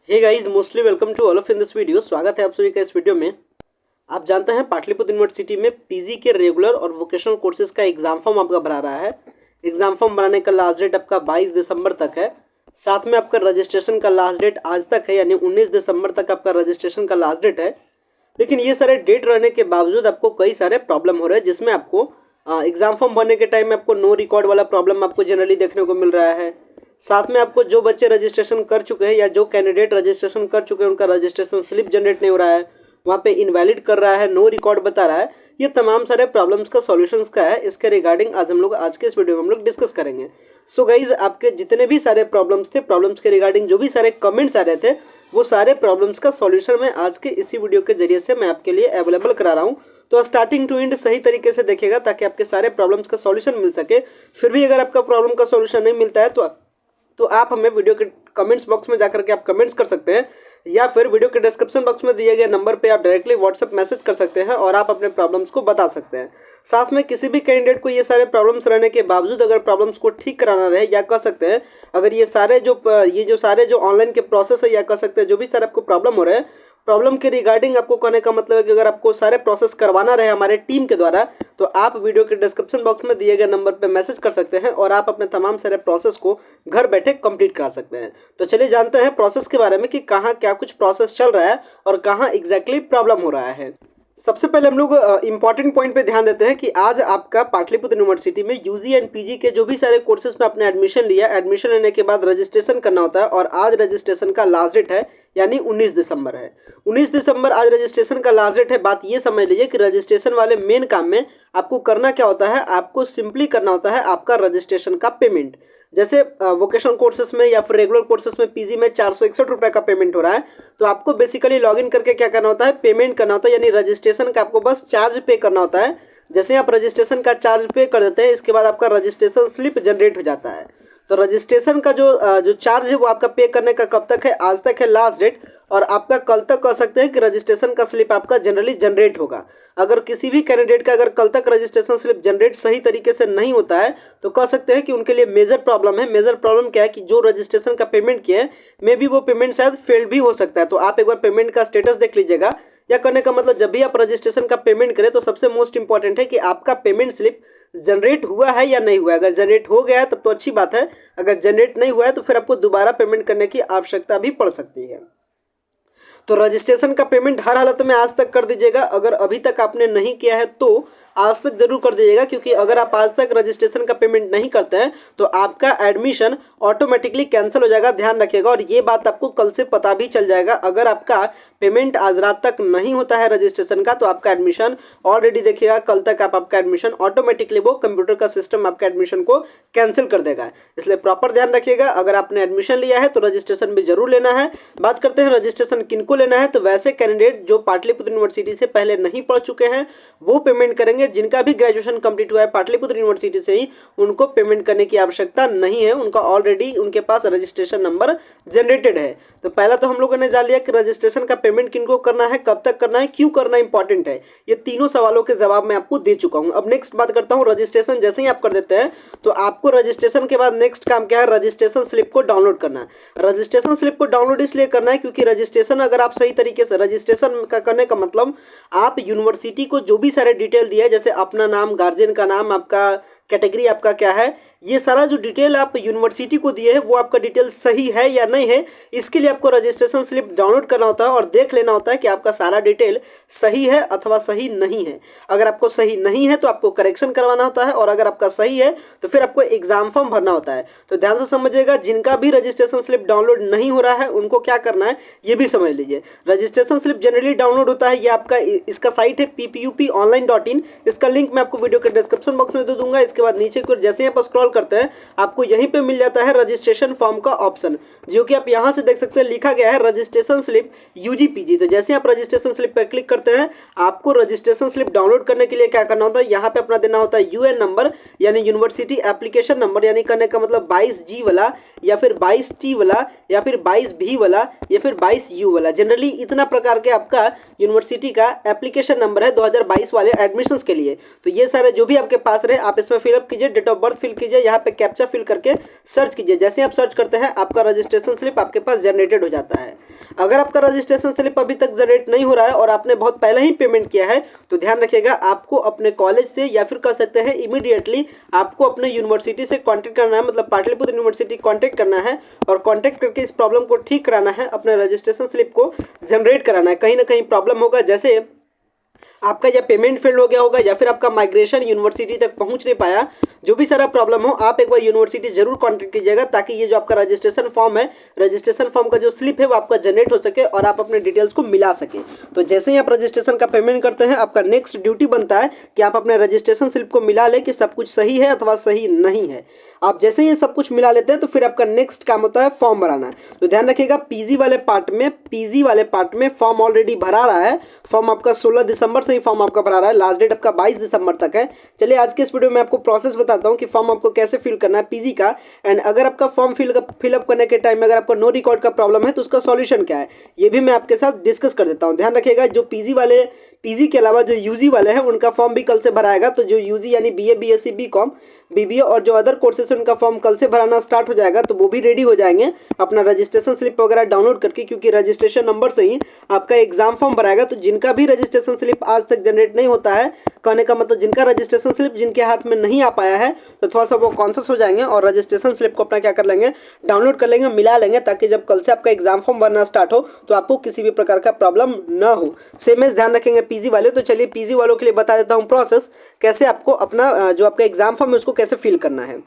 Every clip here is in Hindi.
Hey guys, mostly welcome to all of in this video. स्वागत है आप सभी का इस वीडियो में। आप जानते हैं पाटलिपुत्र यूनिवर्सिटी में पीजी के रेगुलर और वोकेशनल कोर्सेज का एग्जाम फॉर्म आपका भरा रहा है। एग्जाम फॉर्म भराने का लास्ट डेट आपका 22 दिसंबर तक है। साथ में आपका रजिस्ट्रेशन का लास्ट डेट आज तक है, यानी 19 दिसंबर तक आपका रजिस्ट्रेशन का लास्ट डेट है। लेकिन ये सारे डेट रहने के बावजूद आपको कई सारे प्रॉब्लम हो रहे हैं, जिसमें आपको एग्जाम फॉर्म भरने के टाइम में आपको नो रिकॉर्ड वाला प्रॉब्लम आपको जनरली देखने को मिल रहा है। साथ में आपको जो बच्चे रजिस्ट्रेशन कर चुके हैं या जो कैंडिडेट रजिस्ट्रेशन कर चुके हैं उनका रजिस्ट्रेशन स्लिप जनरेट नहीं हो रहा है, वहाँ पे इनवैलिड कर रहा है, नो रिकॉर्ड बता रहा है। ये तमाम सारे प्रॉब्लम्स का सॉल्यूशंस का है। इसके रिगार्डिंग आज हम लोग आज के इस वीडियो में हम लोग डिस्कस करेंगे। सो गाइज, आपके जितने भी सारे प्रॉब्लम्स थे, प्रॉब्लम्स के रिगार्डिंग जो भी सारे कमेंट्स आ रहे थे, वो सारे प्रॉब्लम्स का सॉल्यूशन मैं आज के इसी वीडियो के जरिए से मैं आपके लिए अवेलेबल करा रहा हूँ। तो स्टार्टिंग टू एंड सही तरीके से देखिएगा ताकि आपके सारे प्रॉब्लम्स का सॉल्यूशन मिल सके। फिर भी अगर आपका प्रॉब्लम का सॉल्यूशन नहीं मिलता है तो आप हमें वीडियो के कमेंट्स बॉक्स में जाकर के आप कमेंट्स कर सकते हैं, या फिर वीडियो के डिस्क्रिप्शन बॉक्स में दिए गए नंबर पे आप डायरेक्टली व्हाट्सएप मैसेज कर सकते हैं और आप अपने प्रॉब्लम्स को बता सकते हैं। साथ में किसी भी कैंडिडेट को ये सारे प्रॉब्लम्स रहने के बावजूद अगर प्रॉब्लम्स को ठीक कराना रहे, या कह सकते हैं अगर ये सारे जो ऑनलाइन के प्रोसेस है, या कह सकते हैं जो भी सारे आपको प्रॉब्लम हो रहे हैं, प्रॉब्लम के रिगार्डिंग आपको कहने का मतलब है कि अगर आपको सारे प्रोसेस करवाना रहे हमारे टीम के द्वारा, तो आप वीडियो के डिस्क्रिप्शन बॉक्स में दिए गए नंबर पे मैसेज कर सकते हैं और आप अपने तमाम सारे प्रोसेस को घर बैठे कंप्लीट करा सकते हैं। तो चलिए जानते हैं प्रोसेस के बारे में कि कहाँ क्या कुछ प्रोसेस चल रहा है और कहाँ एग्जैक्टली प्रॉब्लम हो रहा है। सबसे पहले हम लोग इंपॉर्टेंट पॉइंट पे ध्यान देते हैं कि आज आपका पाटलिपुत्र यूनिवर्सिटी में यूजी एंड पीजी के जो भी सारे कोर्सेज में आपने एडमिशन लिया, एडमिशन लेने के बाद रजिस्ट्रेशन करना होता है और आज रजिस्ट्रेशन का लास्ट डेट है, यानी 19 दिसंबर है। 19 दिसंबर आज रजिस्ट्रेशन का लास्ट डेट है। बात ये समझ लीजिए कि रजिस्ट्रेशन वाले मेन काम में आपको करना क्या होता है, आपको सिंपली करना होता है आपका रजिस्ट्रेशन का पेमेंट। जैसे वोकेशनल कोर्सेज में या फिर रेगुलर कोर्सेज में पीजी में 461 रुपये का पेमेंट हो रहा है, तो आपको बेसिकली लॉगिन करके क्या करना होता है, पेमेंट करना होता है, यानी रजिस्ट्रेशन का आपको बस चार्ज पे करना होता है। जैसे आप रजिस्ट्रेशन का चार्ज पे कर देते हैं, इसके बाद आपका रजिस्ट्रेशन स्लिप जनरेट हो जाता है। तो रजिस्ट्रेशन का जो चार्ज है वो आपका पे करने का कब तक है, आज तक है लास्ट डेट, और आपका कल तक कह सकते हैं कि रजिस्ट्रेशन का स्लिप आपका जनरली जनरेट होगा। अगर किसी भी कैंडिडेट का अगर कल तक रजिस्ट्रेशन स्लिप जनरेट सही तरीके से नहीं होता है, तो कह सकते हैं कि उनके लिए मेजर प्रॉब्लम है। मेजर प्रॉब्लम क्या है कि जो रजिस्ट्रेशन का पेमेंट किया है, मे बी वो पेमेंट शायद फेल्ड भी हो सकता है। तो आप एक बार पेमेंट का स्टेटस देख लीजिएगा। या करने का मतलब जब भी आप रजिस्ट्रेशन का पेमेंट करें तो सबसे मोस्ट इंपॉर्टेंट है कि आपका पेमेंट स्लिप जनरेट हुआ है या नहीं हुआ है। अगर जनरेट हो गया है तब तो अच्छी बात है, अगर जनरेट नहीं हुआ है तो फिर आपको दोबारा पेमेंट करने की आवश्यकता भी पड़ सकती है। तो रजिस्ट्रेशन का पेमेंट हर हालत में आज तक कर दीजिएगा। अगर अभी तक आपने नहीं किया है तो आज तक जरूर कर दीजिएगा, क्योंकि अगर आप आज तक रजिस्ट्रेशन का पेमेंट नहीं करते हैं तो आपका एडमिशन ऑटोमेटिकली कैंसिल हो जाएगा। ध्यान रखिएगा, और ये बात आपको कल से पता भी चल जाएगा। अगर आपका पेमेंट आज रात तक नहीं होता है रजिस्ट्रेशन का, तो आपका एडमिशन ऑलरेडी देखिएगा कल तक आपका एडमिशन ऑटोमेटिकली वो कंप्यूटर का सिस्टम आपका एडमिशन को कैंसिल कर देगा। इसलिए प्रॉपर ध्यान रखिएगा। अगर आपने एडमिशन लिया है तो रजिस्ट्रेशन भी जरूर लेना है। बात करते हैं रजिस्ट्रेशन किनको लेना है, तो वैसे कैंडिडेट जो पाटलिपुत्र यूनिवर्सिटी से पहले नहीं पढ़ चुके हैं वो पेमेंट करेंगे। जिनका भी ग्रेजुएशन कंप्लीट हुआ है पाटलिपुत्र यूनिवर्सिटी से ही, उनको पेमेंट करने की आवश्यकता नहीं है। उनका ऑलरेडी उनके पास रजिस्ट्रेशन नंबर जनरेटेड है। तो पहला तो हम लोगों ने जान लिया कि रजिस्ट्रेशन का पेमेंट किनको करना है, कब तक करना है, क्यों करना इंपॉर्टेंट है। ये तीनों सवालों के जवाब मैं आपको दे चुका हूं। अब नेक्स्ट बात करता हूं, रजिस्ट्रेशन जैसे ही आप कर देते हैं तो आपको रजिस्ट्रेशन के बाद नेक्स्ट काम क्या है, रजिस्ट्रेशन स्लिप को डाउनलोड करना है। रजिस्ट्रेशन स्लिप को डाउनलोड इसलिए करना है क्योंकि रजिस्ट्रेशन अगर आप सही तरीके से रजिस्ट्रेशन का करने का मतलब आप यूनिवर्सिटी को जो भी सारे डिटेल दिया है, जैसे अपना नाम, गार्जियन का नाम, आपका कैटेगरी आपका क्या है, ये सारा जो डिटेल आप यूनिवर्सिटी को दिए है वो आपका डिटेल सही है या नहीं है, इसके लिए आपको रजिस्ट्रेशन स्लिप डाउनलोड करना होता है और देख लेना होता है कि आपका सारा डिटेल सही है अथवा सही नहीं है। अगर आपको सही नहीं है तो आपको करेक्शन करवाना होता है, और अगर आपका सही है तो फिर आपको एग्जाम फॉर्म भरना होता है। तो ध्यान से समझिएगा, जिनका भी रजिस्ट्रेशन स्लिप डाउनलोड नहीं हो रहा है उनको क्या करना है ये भी समझ लीजिए। रजिस्ट्रेशन स्लिप जनरली डाउनलोड होता है, ये आपका इसका साइट है ppuponline.in। इसका लिंक मैं आपको वीडियो के डिस्क्रिप्शन बॉक्स में दे दूंगा। इसके बाद नीचे की ओर जैसे आप स्क्रॉल करते हैं आपको यहीं पे मिल जाता है रजिस्ट्रेशन फॉर्म का ऑप्शन, जो कि आप यहां से देख सकते हैं लिखा गया है रजिस्ट्रेशन स्लिप यूजी पीजी। तो जैसे आप रजिस्ट्रेशन स्लिप पर क्लिक करते हैं आपको रजिस्ट्रेशन स्लिप डाउनलोड करने के लिए क्या करना होता है, यहाँ पे अपना देना होता है यूएन नंबर, यानी यूनिवर्सिटी एप्लीकेशन नंबर, यानी करने का मतलब 22G वाला या फिर 22T वाला या फिर 22B वाला या फिर 22U वाला। जनरली इतना प्रकार के आपका यूनिवर्सिटी का एप्लीकेशन नंबर है 2022 वाले एडमिशंस के लिए। तो ये सारे जो भी आपके पास रहे आप इसमें फिलअप कीजिए, डेट ऑफ बर्थ फिल कीजिए, यहाँ पे कैप्चा फिल करके सर्च कीजिए। जैसे आप सर्च करते हैं आपका रजिस्ट्रेशन स्लिप आपके पास जनरेटेड हो जाता है। अगर आपका रजिस्ट्रेशन स्लिप अभी तक जनरेट नहीं हो रहा है और आपने बहुत पहले ही पेमेंट किया है तो ध्यान रखिएगा, आपको अपने कॉलेज से या फिर कह सकते हैं इमीडिएटली आपको अपने यूनिवर्सिटी से कांटेक्ट करना है, मतलब पाटलिपुत्र यूनिवर्सिटी कांटेक्ट करना है और कांटेक्ट करके इस प्रॉब्लम को ठीक कराना है, अपने रजिस्ट्रेशन स्लिप को जनरेट कराना है। कहीं ना कहीं प्रॉब्लम होगा, जैसे आपका या पेमेंट फेल हो गया होगा या फिर आपका माइग्रेशन यूनिवर्सिटी तक पहुंच नहीं पाया, जो भी सारा प्रॉब्लम हो आप एक बार यूनिवर्सिटी जरूर कांटेक्ट कीजिएगा, ताकि ये जो आपका रजिस्ट्रेशन फॉर्म है, रजिस्ट्रेशन फॉर्म का जो स्लिप है वो आपका जनरेट हो सके और आप अपने डिटेल्स को मिला सके। तो जैसे ही आप रजिस्ट्रेशन का पेमेंट करते हैं, आपका नेक्स्ट ड्यूटी बनता है कि आप अपने रजिस्ट्रेशन स्लिप को मिला ले कि सब कुछ सही है अथवा सही नहीं है। आप जैसे ही सब कुछ मिला लेते हैं तो फिर आपका नेक्स्ट काम होता है फॉर्म भराना। तो ध्यान रखिएगा, पीजी वाले पार्ट में फॉर्म ऑलरेडी भरा रहा है। फॉर्म आपका 16 दिसंबर से ही फॉर्म आपका भरा रहा है, लास्ट डेट आपका 22 दिसंबर तक है। चलिए आज के इस वीडियो में आपको प्रोसेस बताता हूँ कि फॉर्म आपको कैसे फिल करना है पीजी का। एंड अगर आपका फॉर्म फिलअप करने के टाइम में अगर आपको नो रिकॉर्ड का प्रॉब्लम है तो उसका सॉल्यूशन क्या है, ये भी मैं आपके साथ डिस्कस कर देता हूँ। ध्यान रखिएगा, जो पीजी के अलावा जो यूजी वाले हैं उनका फॉर्म भी कल से भराएगा। तो जो यूजी यानी बीए, बीएससी, बीकॉम, बीबीए और जो अदर कोर्सेस उनका फॉर्म कल से भराना स्टार्ट हो जाएगा, तो वो भी रेडी हो जाएंगे अपना रजिस्ट्रेशन स्लिप वगैरह डाउनलोड करके, क्योंकि रजिस्ट्रेशन नंबर से ही आपका एग्जाम फॉर्म भराएगा। तो जिनका भी रजिस्ट्रेशन स्लिप आज तक जनरेट नहीं होता है, कहने का मतलब जिनका रजिस्ट्रेशन स्लिप जिनके हाथ में नहीं आ पाया है, तो थोड़ा सा वो कॉन्शियस हो जाएंगे और रजिस्ट्रेशन स्लिप को अपना क्या कर लेंगे, डाउनलोड कर लेंगे, मिला लेंगे, ताकि जब कल से आपका एग्जाम फॉर्म भरना स्टार्ट हो तो आपको किसी भी प्रकार का प्रॉब्लम ना हो। सेम एज ध्यान रखेंगे पीजी वाले। तो चलिए पीजी वालों के लिए बता देता हूँ प्रोसेस, कैसे आपको अपना जो आपका एग्जाम फॉर्म है उसको कैसे फिल करना है।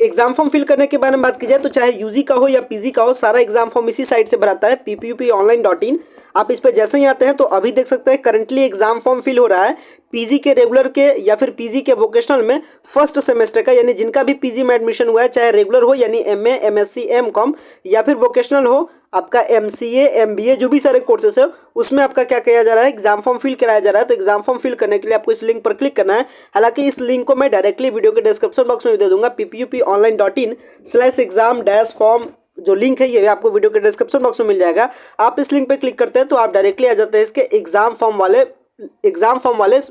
एग्जाम फॉर्म फिल करने के बारे में बात की जाए तो चाहे यूजी का हो या पीजी का हो, सारा एग्जाम फॉर्म इसी साइट से भराता है, ppuponline.in। आप इस पर जैसे ही आते हैं तो अभी देख सकते हैं करंटली एग्जाम फॉर्म फिल हो रहा है पीजी के रेगुलर के या फिर पीजी के वोकेशनल में फर्स्ट सेमेस्टर का, यानी जिनका भी पीजी में एडमिशन हुआ है, चाहे रेगुलर हो यानी एमए, एमएससी, एमकॉम या फिर वोकेशनल हो आपका एमसीए, एमबीए, जो भी सारे कोर्सेस है उसमें आपका क्या किया जा रहा है, एग्जाम फॉर्म फिल कराया जा रहा है। तो एग्जाम फॉर्म फिल करने के लिए आपको इस लिंक पर क्लिक करना है। हालांकि इस लिंक को मैं डायरेक्टली वीडियो के डिस्क्रिप्शन बॉक्स में भी दे दूंगा, ppuponline.in/exam-form जो लिंक है ये आपको वीडियो के डिस्क्रिप्शन बॉक्स में मिल जाएगा। आप इस लिंक पे क्लिक करते हैं तो आप डायरेक्टली आ जाते हैं इसके एग्जाम फॉर्म वाले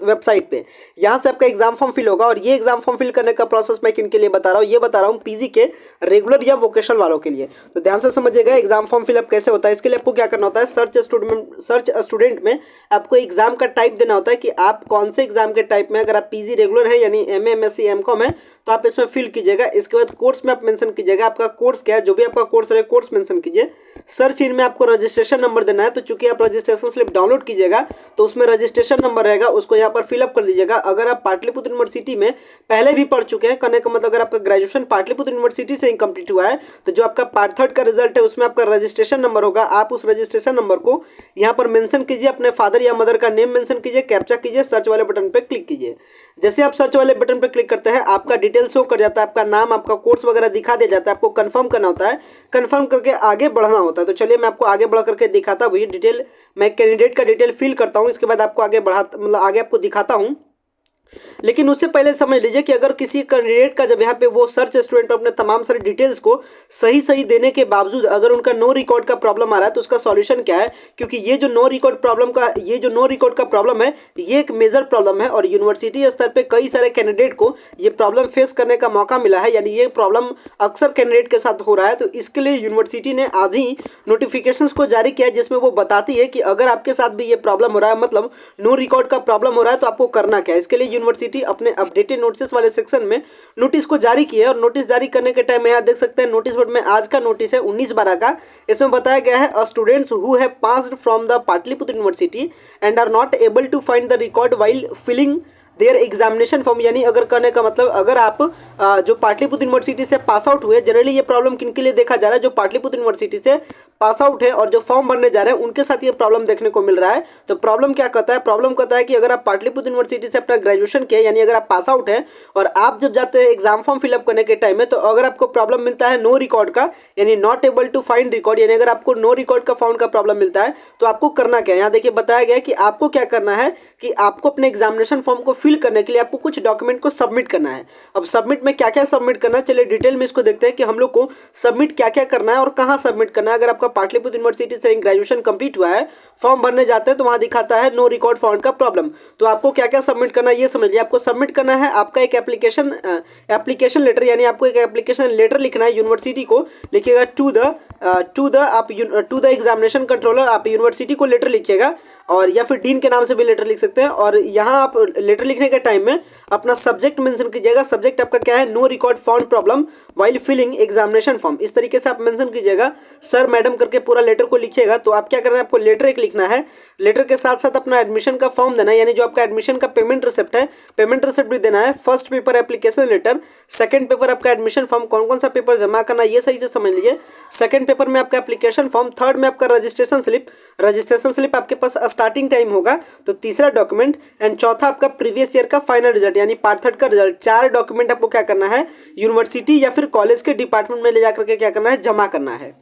वेबसाइट पे। यहाँ से आपका एग्जाम फॉर्म फिल होगा और ये एग्जाम फॉर्म फिल करने का प्रोसेस मैं किन के लिए बता रहा हूँ, ये बता रहा हूँ पीजी के रेगुलर या वोकेशनल वालों के लिए। तो ध्यान से समझिएगा एग्जाम फॉर्म फिलअप कैसे होता है। इसके लिए आपको क्या करना होता है, सर्च स्टूडेंट में आपको एग्जाम का टाइप देना होता है कि आप कौन से एग्जाम के टाइप में, अगर आप पीजी रेगुलर है यानी एमए, एमएससी, एमकॉम है तो आप इसमें फिल कीजिएगा। इसके बाद कोर्स में आप मेंशन कीजिएगा आपका कोर्स क्या है, जो भी आपका कोर्स रहे कोर्स मेंशन कीजिए। सर्च इन में आपको रजिस्ट्रेशन नंबर देना है, तो चूंकि आप रजिस्ट्रेशन स्लिप डाउनलोड कीजिएगा तो उसमें रजिस्ट्रेशन नंबर रहेगा, उसको यहाँ पर फिलअप कर लीजिएगा। अगर आप पाटलिपुत्र यूनिवर्सिटी में पहले भी पढ़ चुके हैं, कहने का मतलब अगर आपका ग्रेजुएशन पाटलिपुत्र यूनिवर्सिटी से ही कंप्लीट हुआ है, तो जो आपका पार्ट 3 का रिजल्ट है उसमें आपका रजिस्ट्रेशन नंबर होगा। आप उस रजिस्ट्रेशन नंबर को यहाँ पर मेंशन कीजिए, अपने फादर या मदर का नेम मेंशन कीजिए, कैप्चा कीजिए, सर्च वाले बटन पर क्लिक कीजिए। जैसे आप सर्च वाले बटन पर क्लिक करते हैं आपका डिटेल शो कर जाता है, आपका नाम, आपका कोर्स वगैरह दिखा दिया जाता है। आपको कंफर्म करना होता है, कंफर्म करके आगे बढ़ना होता है। तो चलिए मैं आपको आगे बढ़ करके दिखाता हूँ। ये डिटेल मैं कैंडिडेट का डिटेल फिल करता हूँ, इसके बाद आपको आगे आगे आपको दिखाता हूँ। लेकिन उससे पहले समझ लीजिए कि अगर किसी कैंडिडेट का जब यहाँ पे वो सर्च स्टूडेंट अपने तमाम सारे डिटेल्स को सही देने के बावजूद अगर उनका नो रिकॉर्ड का प्रॉब्लम आ रहा है तो उसका सॉल्यूशन क्या है, क्योंकि ये जो नो रिकॉर्ड का प्रॉब्लम है ये एक मेजर प्रॉब्लम है और यूनिवर्सिटी स्तर पे कई सारे कैंडिडेट को ये प्रॉब्लम फेस करने का मौका मिला है, यानी ये प्रॉब्लम अक्सर कैंडिडेट के साथ हो रहा है। तो इसके लिए यूनिवर्सिटी ने आज ही नोटिफिकेशंस को जारी किया है, जिसमें वो बताती है कि अगर आपके साथ भी ये प्रॉब्लम हो रहा है, मतलब नो रिकॉर्ड का प्रॉब्लम हो रहा है, तो आपको करना क्या है। इसके लिए यूनिवर्सिटी अपने अपडेटेड नोटिस वाले सेक्शन में नोटिस को जारी किया है और नोटिस जारी करने के टाइम में यहाँ देख सकते हैं नोटिस बोर्ड में आज का नोटिस है 19/12 का। इसमें बताया गया है students who have passed from the Pataliputra university and are not able to find the record while filling their examination form, यानी अगर करने का मतलब अगर आप जो पाटलिपुत्र यूनिवर्सिटी से पास आउट हुए, जनरली ये प्रॉब्लम किन के लिए देखा जा रहा है, जो पाटलिपुत्र यूनिवर्सिटी से पास आउट है और जो फॉर्म भरने जा रहे हैं उनके साथ ये प्रॉब्लम देखने को मिल रहा है। तो प्रॉब्लम क्या कहता है, प्रॉब्लम कहता है कि अगर आप पाटलिपुत्र यूनिवर्सिटी से अपना ग्रेजुएशन किया, यानी अगर आप पास आउट हैं और आप जब जाते हैं एग्जाम फॉर्म फिलअप करने के टाइम में, तो अगर आपको प्रॉब्लम मिलता है नो रिकॉर्ड का, यानी not able to find record, यानी अगर आपको नो रिकॉर्ड का फाउंड का प्रॉब्लम मिलता है तो आपको करना क्या है। यहाँ देखिए बताया गया कि आपको क्या करना है कि आपको अपने एग्जामिनेशन फॉर्म को फिल करने के लिए आपको कुछ डॉक्यूमेंट को सबमिट करना है। अब सबमिट में क्या क्या सबमिट करना है, चलिए डिटेल में इसको देखते हैं कि हम लोग को सबमिट क्या क्या करना है और कहाँ सबमिट करना है। अगर आपका पाटलिपुत्र यूनिवर्सिटी से ग्रेजुएशन कंप्लीट हुआ है, फॉर्म भरने जाते हैं तो वहाँ दिखाता है नो रिकॉर्ड फाउंड का प्रॉब्लम, तो आपको क्या क्या सबमिट करना है ये समझिए। आपको सबमिट करना है आपका एक एप्लीकेशन लेटर, यानी आपको एक एप्लीकेशन लेटर लिखना है यूनिवर्सिटी को, लिखिएगा टू द एग्जामिनेशन कंट्रोलर, आप यूनिवर्सिटी को लेटर लिखिएगा, और या फिर डीन के नाम से भी लेटर लिख सकते हैं। और यहाँ आप लेटर लिखने के टाइम में अपना सब्जेक्ट मेंशन कीजिएगा। सब्जेक्ट आपका क्या है, no record found problem while filling examination form, इस तरीके से आप मेंशन कीजिएगा, सर मैडम करके पूरा लेटर को लिखिएगा। तो आप क्या करना है, आपको लेटर एक लिखना है, लेटर के साथ साथ अपना एडमिशन का फॉर्म देना है, यानी जो आपका एडमिशन का पेमेंट रिसिप्ट है, पेमेंट रिसिप्ट भी देना है। First paper application letter, second paper आपका एडमिशन फॉर्म, कौन कौन सा पेपर जमा करना है ये सही से समझ लीजिए। सेकंड पेपर में आपका एप्लीकेशन फॉर्म, थर्ड में आपका रजिस्ट्रेशन स्लिप आपके पास स्टार्टिंग टाइम होगा, तो तीसरा डॉक्यूमेंट, एंड चौथा आपका प्रीवियस ईयर का फाइनल रिजल्ट यानी पार्ट थर्ड का रिजल्ट। 4 डॉक्यूमेंट आपको क्या करना है, यूनिवर्सिटी या फिर कॉलेज के डिपार्टमेंट में ले जाकर के क्या करना है, जमा करना है।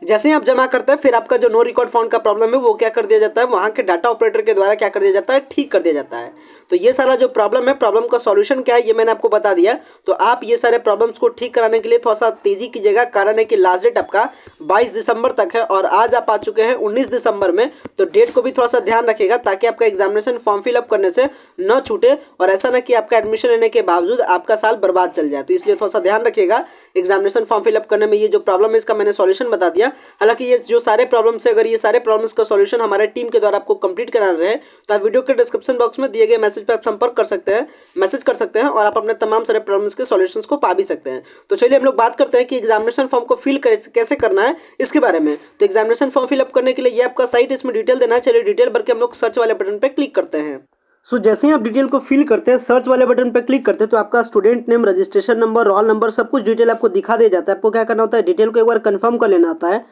जैसे ही आप जमा करते हैं फिर आपका जो नो रिकॉर्ड फाउंड का प्रॉब्लम है वो क्या कर दिया जाता है, वहाँ के डाटा ऑपरेटर के द्वारा क्या कर दिया जाता है, ठीक कर दिया जाता है। तो ये सारा जो प्रॉब्लम है, प्रॉब्लम का सॉल्यूशन क्या है ये मैंने आपको बता दिया। तो आप ये सारे प्रॉब्लम्स को ठीक कराने के लिए थोड़ा सा तेजी कीजिएगा, कारण है कि लास्ट डेट आपका 22 दिसंबर तक है और आज आप आ चुके हैं 19 दिसंबर में, तो डेट को भी थोड़ा सा ध्यान रखिएगा ताकि आपका एग्जामिनेशन फॉर्म फिलअप करने से न छूटे और ऐसा ना कि आपका एडमिशन लेने के बावजूद आपका साल बर्बाद चल जाए। तो इसलिए थोड़ा सा ध्यान रखिएगा एग्जामिनेशन फॉर्म फिलअप करने में। ये जो प्रॉब्लम है इसका मैंने सॉल्यूशन बता दिया। हालांकि ये जो सारे प्रॉब्लम्स है, अगर ये सारे प्रॉब्लम्स का सॉल्यूशन हमारे टीम के द्वारा आपको कंप्लीट कराना रहे तो आप वीडियो के डिस्क्रिप्शन बॉक्स में दिए गए मैसेज पर आप संपर्क कर सकते हैं, मैसेज कर सकते हैं और आप अपने तमाम सारे प्रॉब्लम्स के सॉल्यूशंस को पा भी सकते हैं। तो चलिए हम लोग बात करते हैं कि एग्जामिनेशन फॉर्म को फिल कैसे करना है इसके बारे में। तो एग्जामिनेशन फॉर्म फिलअप करने के लिए ये आपका साइट, इसमें डिटेल देना है। चलिए डिटेल भर के हम लोग सर्च वाले बटन पर क्लिक करते हैं। जैसे ही आप डिटेल को फिल करते हैं, सर्च वाले बटन पर क्लिक करते हैं, तो आपका student name, registration number, roll number, सब कुछ डिटेल आपको दिखा दिया जाता है। आपको क्या करना होता है, डिटेल को एक बार कंफर्म कर लेना आता है।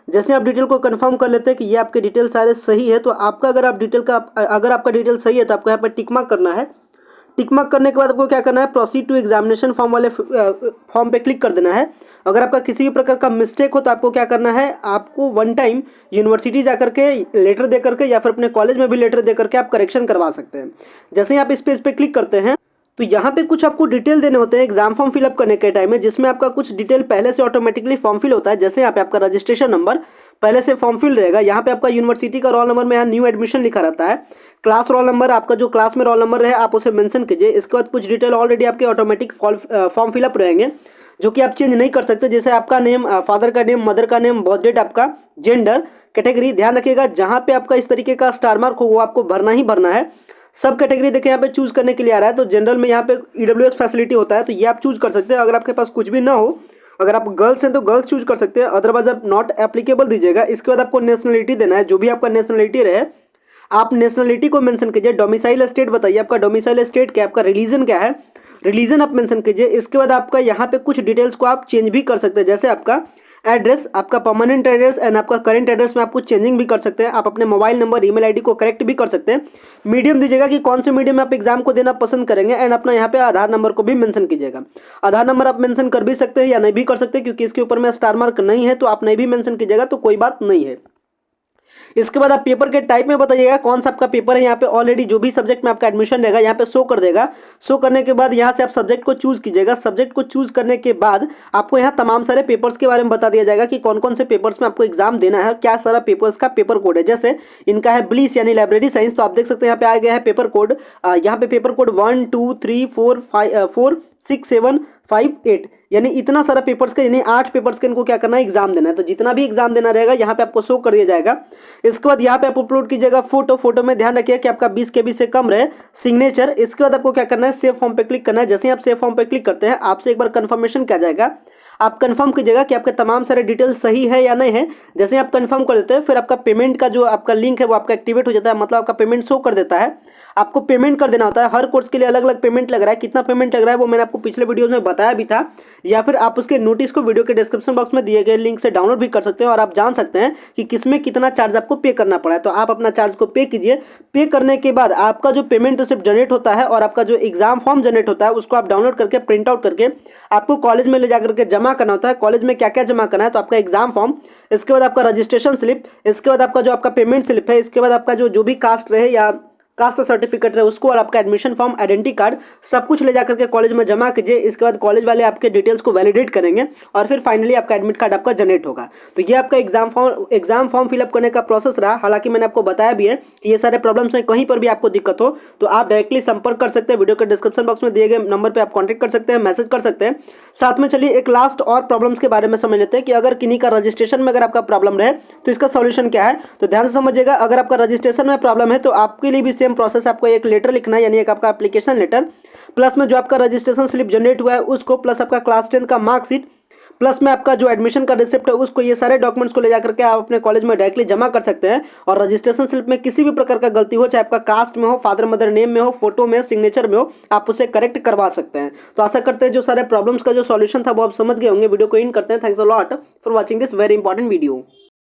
जैसे आप डिटेल को कंफर्म कर लेते हैं कि ये आपके डिटेल सारे सही है, तो आपका अगर आपका डिटेल सही है तो आपको यहाँ पर टिक मार्क करना है। टिक मार्क करने के बाद आपको क्या करना है, प्रोसीड टू एग्जामिनेशन फॉर्म वाले फॉर्म पे क्लिक कर देना है। अगर आपका किसी भी प्रकार का मिस्टेक हो तो आपको क्या करना है, आपको वन टाइम यूनिवर्सिटी जाकर के लेटर दे करके या फिर अपने कॉलेज में भी लेटर दे करके आप करेक्शन करवा सकते हैं। जैसे ही आप इस पेज पे क्लिक करते हैं तो यहाँ पे कुछ आपको डिटेल देने होते हैं एग्जाम फॉर्म फिलअप करने के टाइम में, जिसमें आपका कुछ डिटेल पहले से ऑटोमेटिकली फॉर्म फिल होता है। जैसे यहाँ पे आपका रजिस्ट्रेशन नंबर पहले से फॉर्म फिल रहेगा, यहाँ पे आपका यूनिवर्सिटी का रोल नंबर में यहाँ न्यू एडमिशन लिखा रहता है, क्लास रोल नंबर, आपका जो क्लास में रोल नंबर रहे आप उसे मेंशन कीजिए। इसके बाद कुछ डिटेल ऑलरेडी आपके ऑटोमेटिक फॉर्म फिलअप रहेंगे जो कि आप चेंज नहीं कर सकते, जैसे आपका नेम, फादर का नेम, मदर का नेम, बर्थ डेट, आपका जेंडर, कैटेगरी। ध्यान रखिएगा जहाँ पे आपका इस तरीके का स्टार मार्क हो वो आपको भरना ही भरना है। सब कैटेगरी देखिए यहाँ पे चूज करने के लिए आ रहा है, तो जनरल में यहाँ पे ईडब्ल्यूएस फैसिलिटी होता है, तो ये आप चूज कर सकते हैं। अगर आपके पास कुछ भी ना हो, अगर आप गर्ल्स हैं तो गर्ल्स चूज कर सकते हैं, अदरवाइज आप नॉट एप्लीकेबल दीजिएगा। इसके बाद आपको नेशनलिटी देना है, जो भी आपका नेशनलिटी रहे आप नेशनलिटी को मेंशन कीजिए। डोमिसाइल स्टेट बताइए, आपका डोमिसाइल स्टेट क्या है, आपका रिलीजन क्या है, रिलीजन आप मेंशन कीजिए। इसके बाद आपका यहाँ पे कुछ डिटेल्स को आप चेंज भी कर सकते हैं, जैसे आपका एड्रेस, आपका परमानेंट एड्रेस एंड आपका करंट एड्रेस में आप कुछ चेंजिंग भी कर सकते हैं। आप अपने मोबाइल नंबर, ईमेल आईडी को करेक्ट भी कर सकते हैं। मीडियम दीजिएगा कि कौन से मीडियम में आप एग्जाम को देना पसंद करेंगे, एंड अपना यहाँ पे आधार नंबर को भी मेंशन कीजिएगा। आधार नंबर आप मेंशन कर भी सकते हैं या नहीं भी कर सकते, क्योंकि इसके ऊपर में स्टार मार्क नहीं है, तो आप नहीं भी मेंशन कीजिएगा तो कोई बात नहीं है। इसके बाद आप पेपर के टाइप में बताइएगा कौन सा आपका पेपर है। यहाँ पे ऑलरेडी जो भी सब्जेक्ट में आपका एडमिशन रहेगा यहाँ पे शो कर देगा। शो करने के बाद यहाँ से आप सब्जेक्ट को चूज कीजिएगा। सब्जेक्ट को चूज करने के बाद आपको यहाँ तमाम सारे पेपर्स के बारे में बता दिया जाएगा कि कौन कौन से पेपर्स में आपको एग्जाम देना है, क्या सारा पेपर्स का पेपर कोड है। जैसे इनका है ब्लीस यानी लाइब्रेरी साइंस, तो आप देख सकते हैं यहाँ पे आ गया है पेपर कोड। यहाँ पे पेपर कोड 1 2 3 4 4 6 7 5 8 यानी इतना सारा पेपर्स का, यानी 8 पेपर्स का इनको क्या करना है, एग्जाम देना है। तो जितना भी एग्जाम देना रहेगा यहाँ पे आपको शो कर दिया जाएगा। इसके बाद यहाँ पे आप अपलोड कीजिएगा फोटो में ध्यान रखिए कि आपका 20 KB से कम रहे, सिग्नेचर। इसके बाद आपको क्या करना है, सेव फॉर्म पे क्लिक करना है। जैसे ही आप सेव फॉर्म पे क्लिक करते हैं आपसे एक बार कंफर्मेशन किया जाएगा, आप कंफर्म कीजिएगा कि आपके तमाम सारे डिटेल सही है या नहीं है। जैसे आप कंफर्म कर देते हैं फिर आपका पेमेंट का जो आपका लिंक है वो आपका एक्टिवेट हो जाता है, मतलब आपका पेमेंट शो कर देता है। आपको पेमेंट कर देना होता है, हर कोर्स के लिए अलग अलग पेमेंट लग रहा है। कितना पेमेंट लग रहा है वो मैंने आपको पिछले वीडियो में बताया भी था, या फिर आप उसके नोटिस को वीडियो के डिस्क्रिप्शन बॉक्स में दिए गए लिंक से डाउनलोड भी कर सकते हैं और आप जान सकते हैं कि किसमें कितना चार्ज आपको पे करना पड़ा है। तो आप अपना चार्ज को पे कीजिए। पे करने के बाद आपका जो पेमेंट रिसिप्ट जनरेट होता है और आपका जो एग्जाम फॉर्म जनरेट होता है उसको आप डाउनलोड करके प्रिंट आउट करके आपको कॉलेज में ले जाकर के जमा करना होता है। कॉलेज में क्या क्या जमा करना है, तो आपका एग्जाम फॉर्म, इसके बाद आपका रजिस्ट्रेशन स्लिप, इसके बाद आपका जो आपका पेमेंट स्लिप है, इसके बाद आपका जो भी कास्ट रहे या कास्ट सर्टिफिकेट है उसको और आपका एडमिशन फॉर्म, आइडेंटिटी कार्ड सब कुछ ले जाकर के कॉलेज में जमा कीजिए। इसके बाद कॉलेज वाले आपके डिटेल्स को वैलिडेट करेंगे और फिर फाइनली आपका एडमिट कार्ड आपका जनरेट होगा। तो ये आपका एग्जाम फॉर्म फिलअप करने का प्रोसेस रहा। हालांकि मैंने आपको बताया भी है कि ये सारे प्रॉब्लम्स हैं, कहीं पर भी आपको दिक्कत हो तो आप डायरेक्टली संपर्क कर सकते हैं। वीडियो के डिस्क्रिप्शन बॉक्स में दिए गए नंबर पर आप कॉन्टैक्ट कर सकते हैं, मैसेज कर सकते हैं। साथ में चलिए एक लास्ट और प्रॉब्लम्स के बारे में समझ लेते हैं कि अगर किन्हीं का रजिस्ट्रेशन में अगर आपका प्रॉब्लम रहे तो इसका सॉल्यूशन क्या है। तो ध्यान से समझिएगा, अगर आपका रजिस्ट्रेशन में प्रॉब्लम है तो आपके लिए भी सेम प्रोसेस, आपको एक लेटर लिखना है, यानी एक आपका एप्लीकेशन लेटर, प्लस में जो आपका रजिस्ट्रेशन स्लिप जनरेट हुआ है उसको, प्लस आपका क्लास 10 का मार्कशीट, प्लस में आपका जो एडमिशन का रिसिप्ट है उसको, ये सारे डॉक्यूमेंट्स को ले जाकर के आप अपने कॉलेज में डायरेक्टली जमा कर सकते हैं। और रजिस्ट्रेशन स्लिप में किसी भी प्रकार का गलती हो, चाहे आपका कास्ट में हो, फादर मदर नेम में हो, फोटो में, सिग्नेचर में हो, आप उसे करेक्ट करवा सकते हैं। तो आशा करते हैं जो सारे प्रॉब्लम्स का जो सॉल्यूशन था वो आप समझ गए होंगे। वीडियो को इन करते हैं। Thanks a lot for watching this very important video.